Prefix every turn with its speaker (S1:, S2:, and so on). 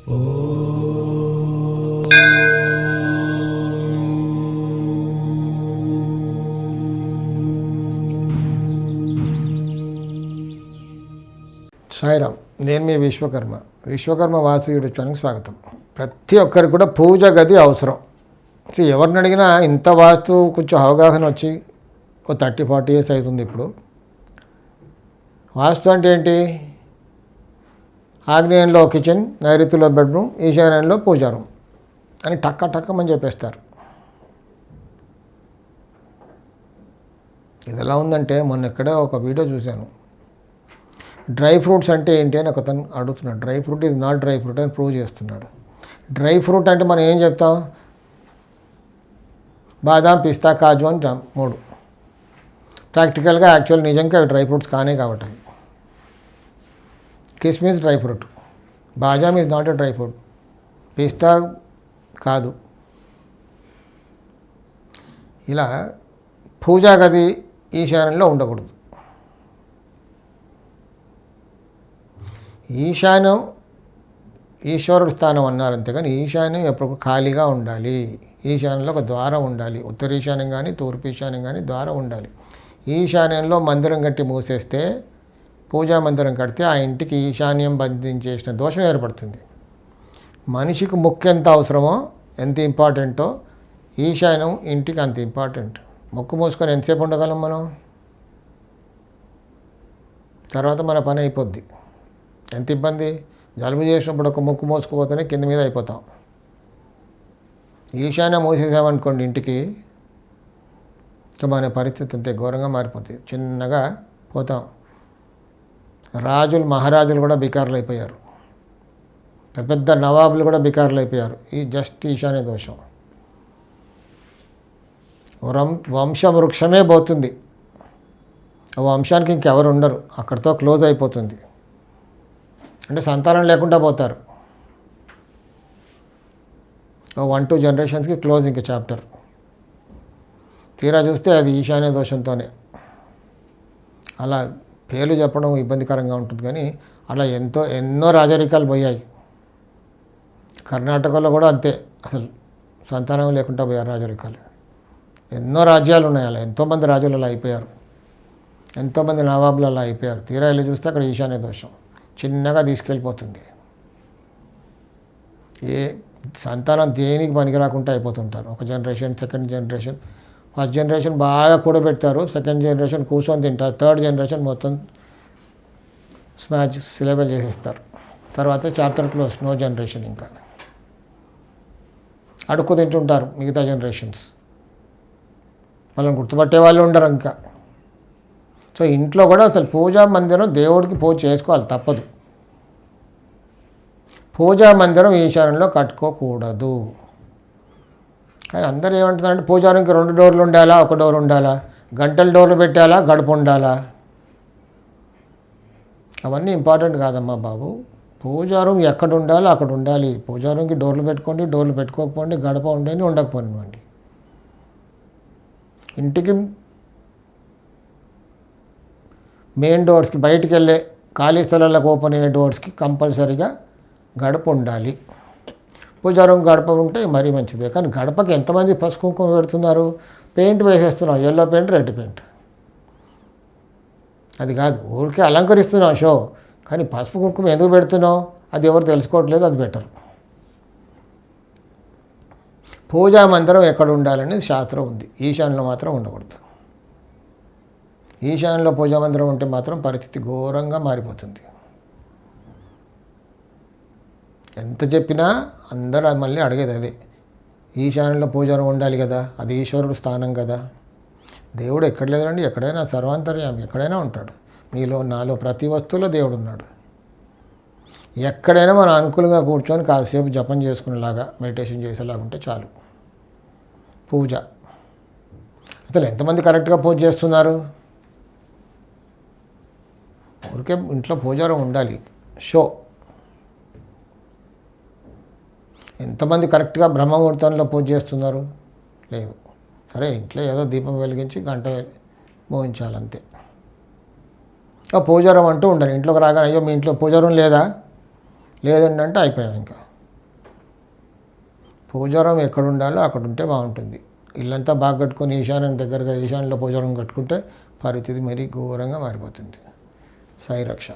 S1: సాయిరామ్. నేను మీ విశ్వకర్మ వాస్తు యూట్యూబ్ స్వాగతం. ప్రతి ఒక్కరికి కూడా పూజ గది అవసరం. ఎవరిని అడిగినా ఇంత వాస్తు కొంచెం అవగాహన వచ్చి ఒక 30-40 ఇయర్స్ అవుతుంది. ఇప్పుడు వాస్తు అంటే ఏంటి? ఆగ్నేయంలో కిచెన్, నైరుతిలో బెడ్రూమ్, ఈశాన్యంలో పూజా రూమ్ అని టక్కమని చెప్పేస్తారు. ఇది ఎలా ఉందంటే, మొన్న ఎక్కడే ఒక వీడియో చూశాను. డ్రై ఫ్రూట్స్ అంటే ఏంటి అని ఒకతను అడుగుతున్నాడు. Dry fruit is not dry fruit అని ప్రూవ్ చేస్తున్నాడు. డ్రై ఫ్రూట్ అంటే మనం ఏం చెప్తాం? బాదాం, పిస్తా, కాజు అని 3. ప్రాక్టికల్గా యాక్చువల్ నిజంగా అవి డ్రై ఫ్రూట్స్ కానే కాబట్టి. కిస్మిస్ డ్రై ఫ్రూట్, బాదాం is not a dry fruit, పిస్తా కాదు. ఇలా పూజా గది ఈశాన్యంలో ఉండకూడదు. ఈశాన్యం ఈశ్వరుడు స్థానం అన్నారు, అంతేగాని ఈశాన్యం ఎప్పుడు ఖాళీగా ఉండాలి. ఈశాన్యంలో ఒక ద్వారం ఉండాలి. ఉత్తర ఈశాన్యం కానీ తూర్పు ఈశాన్యం కానీ ద్వారం ఉండాలి. ఈశాన్యంలో మందిరం కట్టి మూసేస్తే, పూజా మందిరం కడితే ఆ ఇంటికి ఈశాన్యం బంధించేసిన దోషం ఏర్పడుతుంది. మనిషికి ముక్కు ఎంత అవసరమో, ఎంత ఇంపార్టెంటో ఈశాన్యం ఇంటికి అంత ఇంపార్టెంట్. ముక్కు మూసుకొని ఎంతసేపు ఉండగలం మనం? తర్వాత మన పని అయిపోద్ది. ఎంత ఇబ్బంది! జలుబు చేసినప్పుడు ఒక ముక్కు మోసుకుపోతేనే కింద మీద అయిపోతాం. ఈశాన్యం మూసేసామనుకోండి ఇంటికి, మన పరిస్థితి అంతే ఘోరంగా మారిపోతుంది. చిన్నగా పోతాం. మహారాజులు కూడా బికారులు అయిపోయారు. పెద్ద నవాబులు కూడా బికారులు అయిపోయారు. ఈ జస్ట్ ఈశాన్య దోషం. వంశవృక్షమే పోతుంది. ఆ వంశానికి ఇంకెవరు ఉండరు, అక్కడితో క్లోజ్ అయిపోతుంది. అంటే సంతానం లేకుండా పోతారు. 1-2 జనరేషన్స్కి క్లోజ్ ఇంక చాప్టర్. తీరా చూస్తే అది ఈశాన్య దోషంతోనే. అలా పేర్లు చెప్పడం ఇబ్బందికరంగా ఉంటుంది, కానీ అలా ఎన్నో రాజరికాలు పోయాయి. కర్ణాటకలో కూడా అంతే, అసలు సంతానం లేకుండా పోయారు రాజరికాలు. ఎన్నో రాజ్యాలు ఉన్నాయి, అలా ఎంతోమంది రాజులు అలా అయిపోయారు, ఎంతోమంది నవాబులు అలా అయిపోయారు. తీరా వెళ్ళి చూస్తే అక్కడ ఈశాన్య దోషం చిన్నగా తీసుకెళ్ళిపోతుంది. ఏ సంతానం దేనికి పనికి రాకుండా అయిపోతుంటారు. ఒక generation, second generation. First generation బాగా కూడబెడతారు, సెకండ్ జనరేషన్ కూర్చొని తింటారు, థర్డ్ జనరేషన్ మొత్తం స్మాచ్ సిలబల్ చేసేస్తారు. తర్వాత చాప్టర్ క్లోజ్, నో జనరేషన్. ఇంకా అడుక్కు తింటుంటారు మిగతా జనరేషన్స్. వాళ్ళని గుర్తుపట్టే వాళ్ళు ఉండరు ఇంకా. సో ఇంట్లో కూడా అసలు పూజా మందిరం దేవుడికి పూజ చేసుకోవాలి, తప్పదు. పూజా మందిరం ఈశాన్యంలో కట్టుకోకూడదు. కానీ అందరూ ఏమంటున్నారంటే, పూజారంకి 2 డోర్లు ఉండాలా, 1 డోర్ ఉండాలా, గంటల డోర్లు పెట్టాలా, గడప ఉండాలా? అవన్నీ ఇంపార్టెంట్ కాదమ్మా బాబు. పూజారం ఎక్కడ ఉండాలో అక్కడ ఉండాలి. పూజారంకి డోర్లు పెట్టుకోండి, డోర్లు పెట్టుకోకపోండి, గడప ఉండని ఉండకపోనివ్వండి. ఇంటికి మెయిన్ డోర్స్కి, బయటికి వెళ్ళే ఖాళీ స్థలాలకు ఓపెన్ అయ్యే డోర్స్కి కంపల్సరీగా గడప ఉండాలి. పూజారం గడప ఉంటే మరీ మంచిదే. కానీ గడపకి ఎంతమంది పసుపు కుంకుమ పెడుతున్నారు? పెయింట్ వేసేస్తున్నాం, ఎల్లో పెయింట్, రెడ్ పెయింట్. అది కాదు, ఊరికే అలంకరిస్తున్నాం షో. కానీ పసుపు కుంకుమ ఎందుకు పెడుతున్నావు అది ఎవరు తెలుసుకోవట్లేదు, అది బెటర్. పూజా మందిరం ఎక్కడ ఉండాలనేది శాస్త్రం ఉంది. ఈశాన్యంలో మాత్రం ఉండకూడదు. ఈశాన్యంలో పూజా మందిరం ఉంటే మాత్రం పరిస్థితి ఘోరంగా మారిపోతుంది. ఎంత చెప్పినా అందరూ మళ్ళీ అడిగేది అదే, ఈశాన్యంలో పూజారం ఉండాలి కదా, అది ఈశ్వరుడు స్థానం కదా. దేవుడు ఎక్కడ లేదండి, ఎక్కడైనా సర్వాంతర్యామి, ఎక్కడైనా ఉంటాడు. మీలో, నాలో, ప్రతి వస్తువులో దేవుడు ఉన్నాడు. ఎక్కడైనా మనం అనుకూలంగా కూర్చొని కాసేపు జపం చేసుకునేలాగా, మెడిటేషన్ చేసేలాగా ఉంటే చాలు. పూజ అసలు ఎంతమంది కరెక్ట్గా పూజ చేస్తున్నారు? ఊరికే ఇంట్లో పూజారం ఉండాలి, షో. ఎంతమంది కరెక్ట్గా బ్రహ్మముహూర్తంలో పూజ చేస్తున్నారు? లేదు. సరే, ఇంట్లో ఏదో దీపం వెలిగించి గంట మోహించాలంతే. పూజారం అంటూ ఉండాలి. ఇంట్లోకి రాగానే, అయ్యో మీ ఇంట్లో పూజారం లేదా, లేదండి అంటే అయిపోయాం. ఇంకా పూజారం ఎక్కడ ఉండాలో అక్కడ ఉంటే బాగుంటుంది. ఇల్లంతా బాగా కట్టుకొని ఈశాన్యం దగ్గరగా ఈశాన్యంలో పూజారం కట్టుకుంటే పరిస్థితి మరీ ఘోరంగా మారిపోతుంది. సాయి రక్ష.